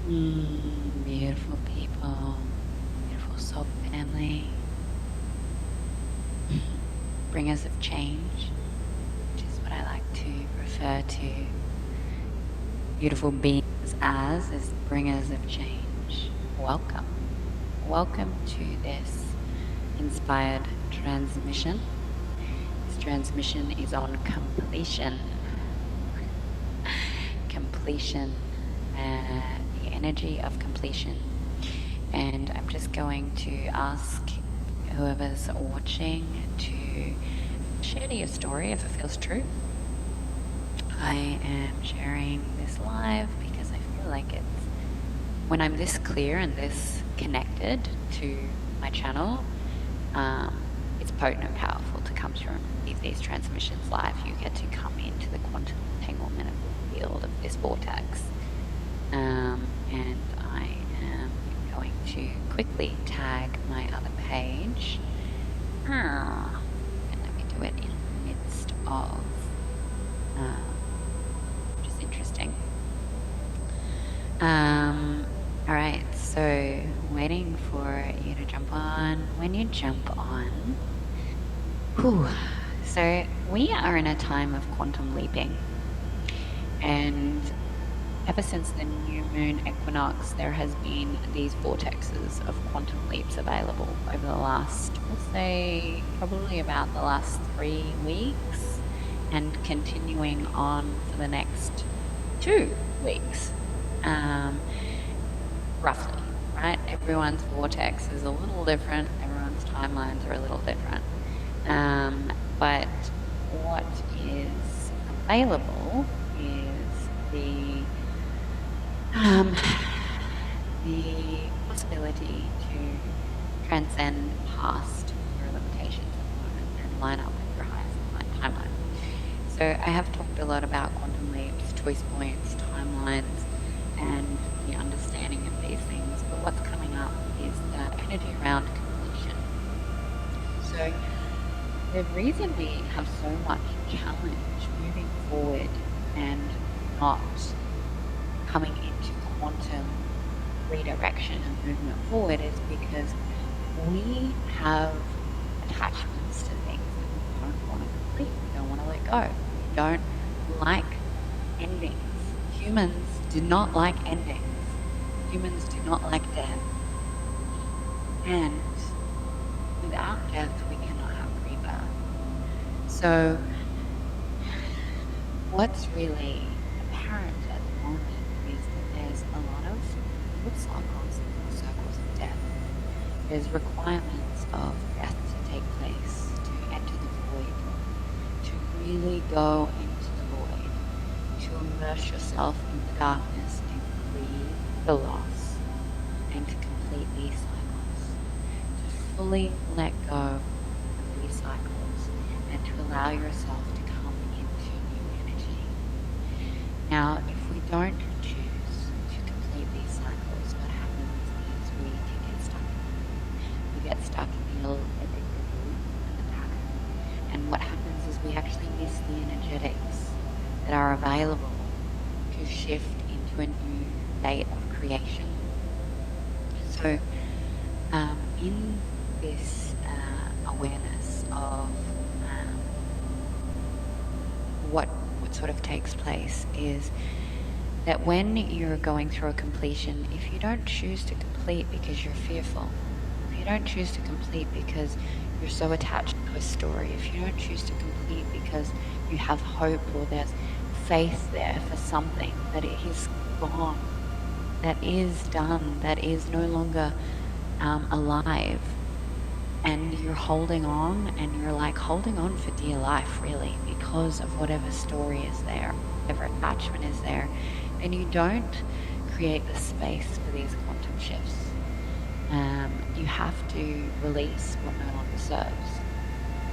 Beautiful people, beautiful soul family, bringers of change, which is what I like to refer to beautiful beings as bringers of change. Welcome. Welcome to this inspired transmission. This transmission is on completion. Completion, the energy of completion. And I'm just going to ask whoever's watching to share your story if it feels true. I am sharing this live because I feel like it's when I'm this clear and this connected to my channel, it's potent and powerful to come through and leave these transmissions live. You get to come into the quantum entanglement field of this vortex. And I am going to quickly tag my other page. And let me do it in the midst of, which is interesting. All right, so waiting for you to jump on. When you jump on, so we are in a time of quantum leaping. And ever since the new moon equinox, there has been these vortexes of quantum leaps available over the last, we'll say, probably about the last 3 weeks, and continuing on for the next 2 weeks, roughly, right? Everyone's vortex is a little different. Everyone's timelines are a little different. But what is available is the possibility to transcend past your limitations at the moment and line up with your highest timeline. So I have talked a lot about quantum leaps, choice points, timelines, and the understanding of these things. But what's coming up is the energy around completion. So the reason we have so much challenge moving forward and not coming into quantum redirection and movement forward is because we have attachments to things that we don't want to complete, we don't want to let go, we don't like endings. Humans do not like endings. Humans do not like death. And without death, we cannot have rebirth. So what's really apparent at the moment is that there's a lot of circles of death. There's requirements of death to take place, to enter the void, to really go into the void, to immerse yourself in the darkness and grieve the loss, and to complete these cycles, to fully let go of these cycles, and to allow yourself to come into new energy. Now, if we don't choose to complete these cycles, what happens is we can get stuck. We get stuck in the addictive loop and the pattern. And what happens is we actually miss the energetics that are available to shift into a new state of creation. So, in this awareness of what sort of takes place is that when you're going through a completion, if you don't choose to complete because you're fearful, if you don't choose to complete because you're so attached to a story, if you don't choose to complete because you have hope or there's faith there for something that it is gone, that is done, that is no longer alive, and you're holding on, and you're like holding on for dear life really because of whatever story is there, whatever attachment is there, and you don't create the space for these quantum shifts. You have to release what no longer serves.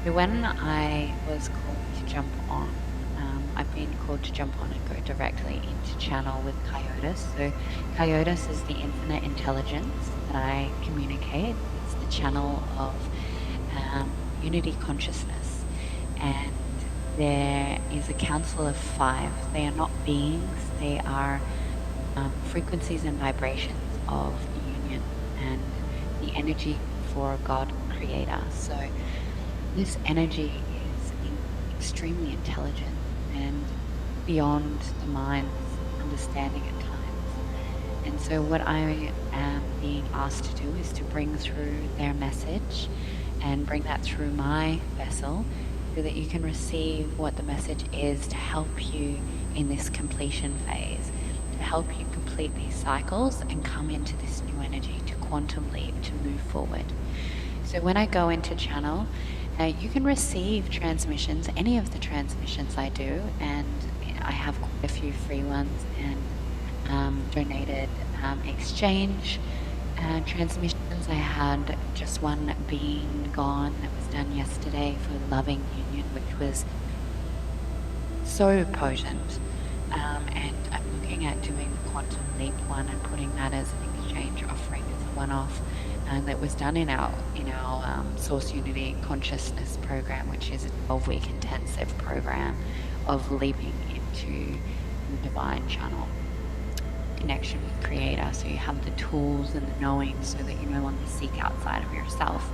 So when I was called to jump on, I've been called to jump on and go directly into channel with Coyotus. So Coyotus is the infinite intelligence that I communicate. It's the channel of unity consciousness. And there is a council of 5. They are not beings, they are frequencies and vibrations of union and the energy for God Creator. So this energy is extremely intelligent and beyond the mind's understanding at times. And so what I am being asked to do is to bring through their message and bring that through my vessel so that you can receive what the message is to help you in this completion phase, to help you complete these cycles and come into this new energy, to quantum leap, to move forward. So when I go into channel, you can receive transmissions, any of the transmissions I do, and I have quite a few free ones and donated exchange transmissions. I had just one being gone that was done yesterday for loving union, which was so potent. And I'm looking at doing the quantum leap one and putting that as an exchange offering as a one-off. That was done in our Source Unity Consciousness program, which is a 12-week intensive program of leaping into the divine channel connection with Creator. So you have the tools and the knowing so that you no longer seek outside of yourself.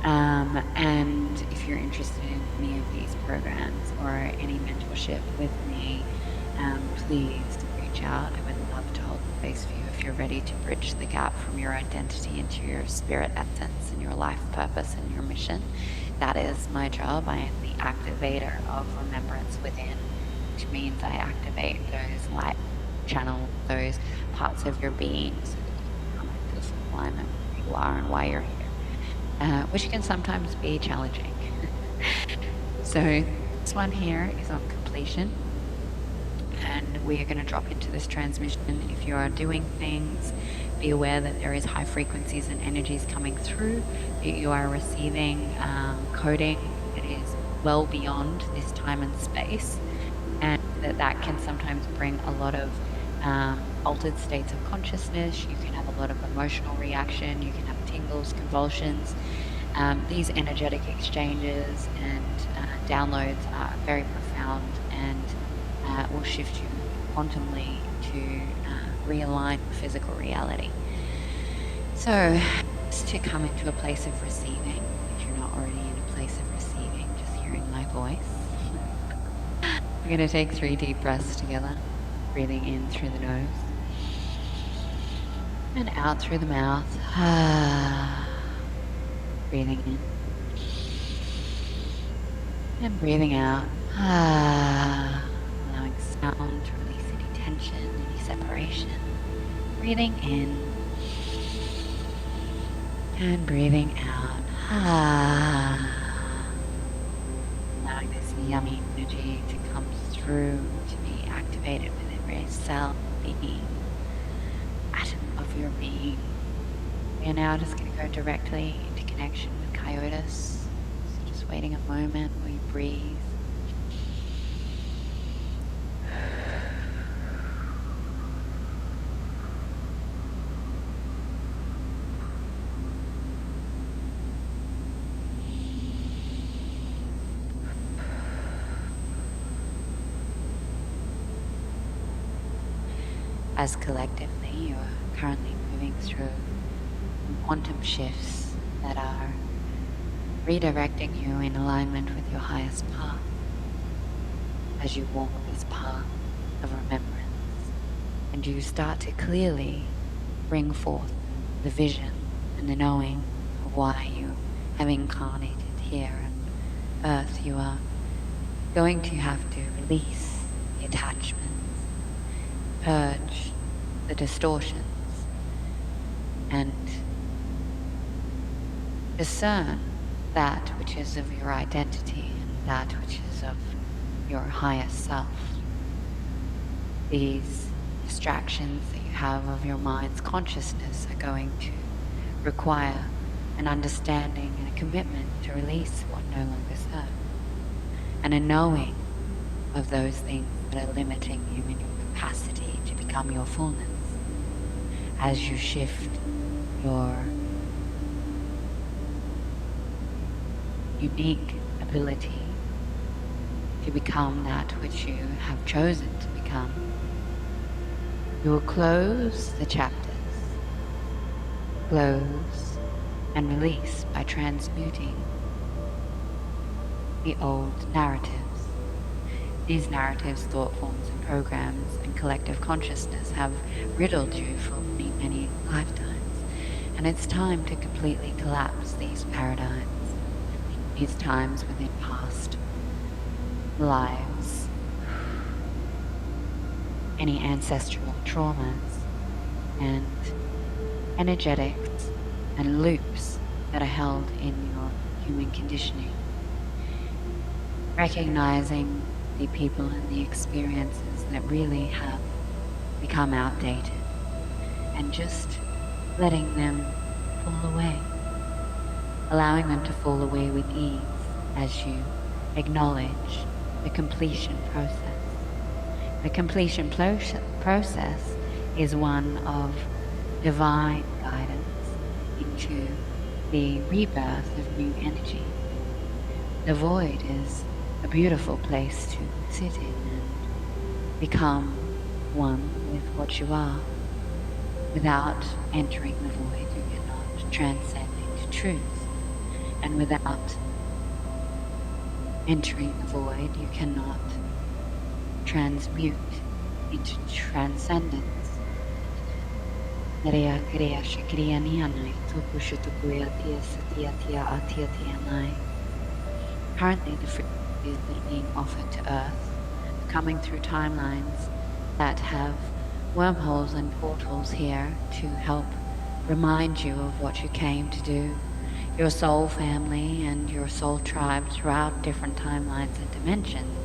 And if you're interested in any of these programs or any mentorship with me, please reach out. I would love to hold space for you if you're ready to bridge the gap from your identity into your spirit essence and your life purpose and your mission. That is my job. I am the activator of remembrance within, which means I activate those light channel, those parts of your being so that you can come into this alignment with who you are and why you're here, which can sometimes be challenging. So this one here is on completion. And we are going to drop into this transmission. If you are doing things, be aware that there is high frequencies and energies coming through. You are receiving coding that is well beyond this time and space, and that can sometimes bring a lot of altered states of consciousness. You can have a lot of emotional reaction. You can have tingles, convulsions. These energetic exchanges and downloads are very profound and will shift you quantumly to realign with physical reality. So just to come into a place of receiving, if you're not already in a place of receiving, just hearing my voice. We're going to take 3 deep breaths together, breathing in through the nose and out through the mouth. Breathing in and breathing out. Allowing sound to release any tension, any separation. Breathing in and breathing out. Allowing this yummy energy to come through, to be activated with every cell, being, atom of your being. We are now just going to go directly into connection with Coyotus. So just waiting a moment while you breathe. As collectively, you are currently moving through quantum shifts that are redirecting you in alignment with your highest path as you walk this path of remembrance, and you start to clearly bring forth the vision and the knowing of why you have incarnated here on Earth. You are going to have to release the attachments, purge the distortions, and discern that which is of your identity and that which is of your highest self. These distractions that you have of your mind's consciousness are going to require an understanding and a commitment to release what no longer serves, and a knowing of those things that are limiting you in your capacity to become your fullness as you shift your unique ability to become that which you have chosen to become. You will close the chapters, close and release by transmuting the old narratives. These narratives, thought forms and programs and collective consciousness have riddled you for many, many lifetimes. And it's time to completely collapse these paradigms, these times within past lives, any ancestral traumas and energetics and loops that are held in your human conditioning. Recognizing the people and the experiences that really have become outdated and just letting them fall away, allowing them to fall away with ease as you acknowledge the completion process. The completion process is one of divine guidance into the rebirth of new energy. The void is a beautiful place to sit in and become one with what you are. Without entering the void, you cannot transcend into truth. And without entering the void, you cannot transmute into transcendence. Currently, the frequencies that are being offered to Earth are coming through timelines that have wormholes and portals here to help remind you of what you came to do. Your soul family and your soul tribe throughout different timelines and dimensions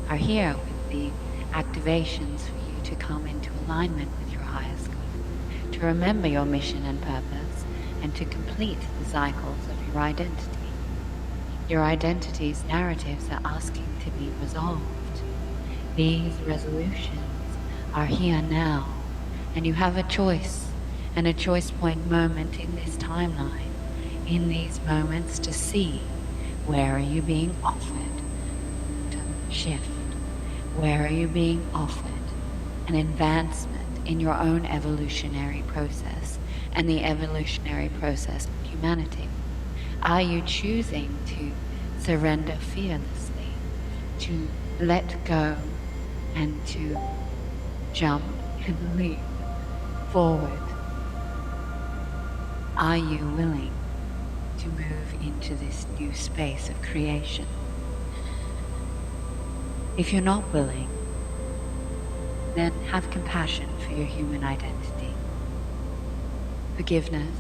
are here with the activations for you to come into alignment with your highest good, to remember your mission and purpose, and to complete the cycles of your identity. Your identity's narratives are asking to be resolved. These resolutions are here now, and you have a choice and a choice point moment in this timeline, in these moments, to see where are you being offered to shift, where are you being offered an advancement in your own evolutionary process and the evolutionary process of humanity. Are you choosing to surrender fearlessly, to let go and to jump and leap forward? Are you willing to move into this new space of creation? If you're not willing, then have compassion for your human identity, forgiveness,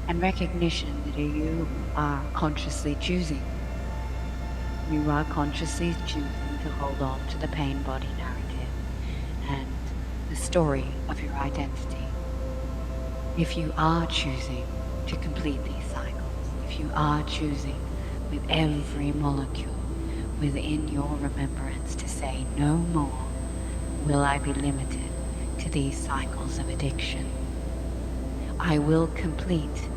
and recognition that you are consciously choosing. You are consciously choosing to hold on to the pain body narrative and the story of your identity. If you are choosing to complete these cycles, if you are choosing with every molecule within your remembrance to say, no more will I be limited to these cycles of addiction. I will complete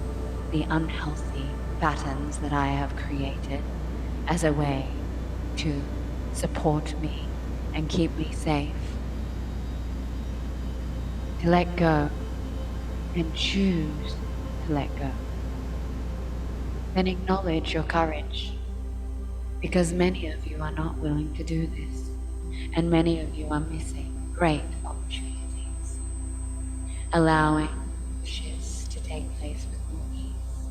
the unhealthy patterns that I have created as a way to support me and keep me safe. To let go and choose to let go. Then acknowledge your courage, because many of you are not willing to do this, and many of you are missing great opportunities, allowing shifts to take place with more ease.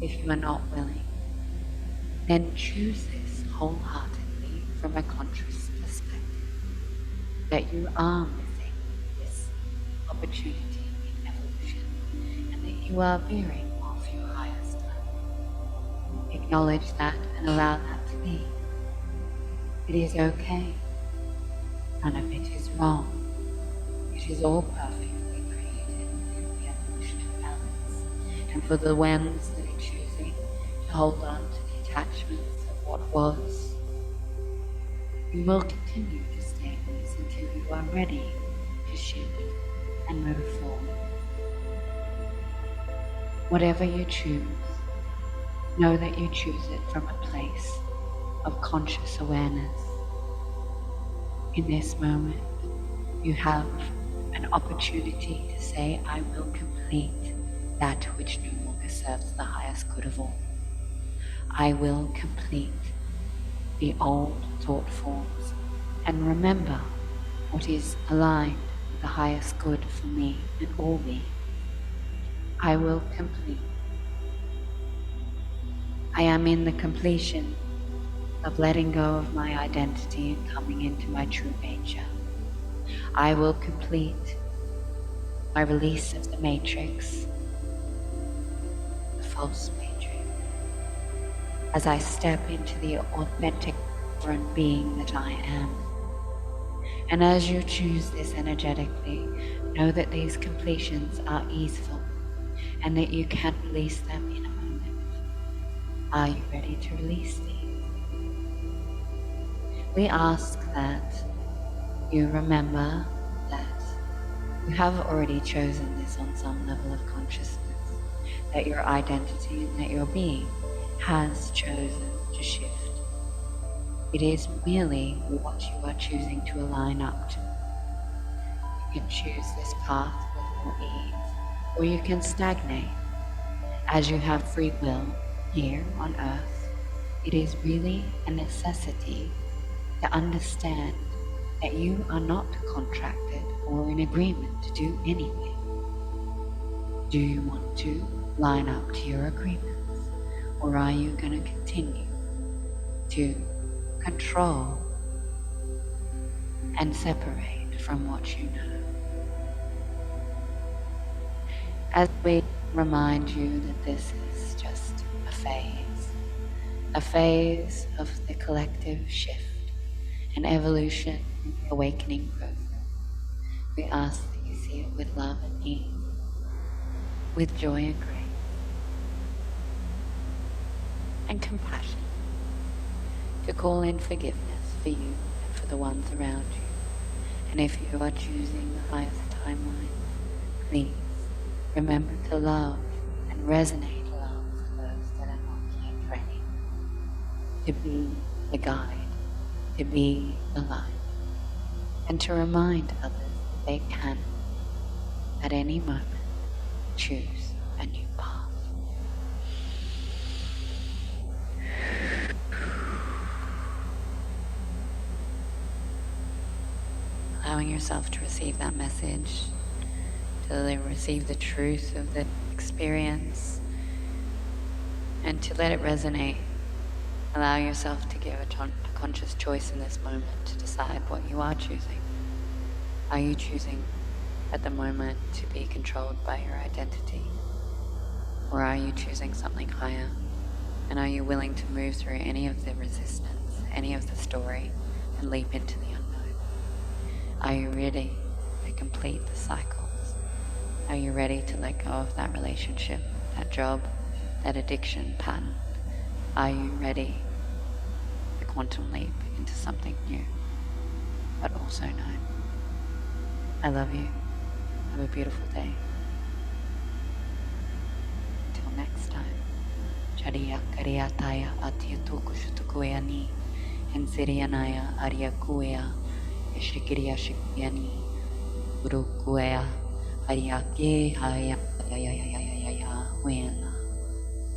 If you are not willing, then choose this wholeheartedly from a conscious perspective, that you are missing this opportunity in evolution, and that you are veering off your highest time. Acknowledge that and allow that to be. It is okay. None of it is wrong. It is all perfectly created in the evolution of balance. And for the ones that are choosing to hold on to the attachments of what was, you will continue to stay in this until you are ready to shift and move forward. Whatever you choose, know that you choose it from a place of conscious awareness. In this moment, You have an opportunity to say, I will complete that which no longer serves the highest good of all. I will complete the old thought forms and remember what is aligned with the highest good for me and all beings. I will complete. I am in the completion of letting go of my identity and coming into my true nature. I will complete my release of the matrix, the false matrix, as I step into the authentic sovereign being that I am. And as you choose this energetically, know that these completions are easeful and that you can release them in a moment. Are you ready to release these? We ask that you remember that you have already chosen this on some level of consciousness, that your identity and that your being has chosen to shift. It is merely what you are choosing to align up to. You can choose this path with more ease, or you can stagnate. As you have free will here on earth, it is really a necessity to understand that you are not contracted or in agreement to do anything. Do you want to line up to your agreements, or are you going to continue to control and separate from what you know? As we remind you that this is just a phase of the collective shift and evolution in the awakening process, we ask that you see it with love and ease, with joy and grace, and compassion, to call in forgiveness for you and for the ones around you. And if you are choosing the highest timeline, please remember to love and resonate love for those that are not yet ready, to be the guide, to be the light, and to remind others that they can, at any moment, choose a new path. Allowing yourself to receive that message, to receive the truth of the experience, and to let it resonate. Allow yourself to give a conscious choice in this moment to decide what you are choosing. Are you choosing at the moment to be controlled by your identity? Or are you choosing something higher? And are you willing to move through any of the resistance, any of the story, and leap into the unknown? Are you ready to complete the cycles? Are you ready to let go of that relationship, that job, that addiction pattern? Are you ready to quantum leap into something new, but also known? I love you. Have a beautiful day. Until next time. Geeia Ariati Ensirianaya Ariakuea Eshikiria Shikiani Urukuea Ariake Haya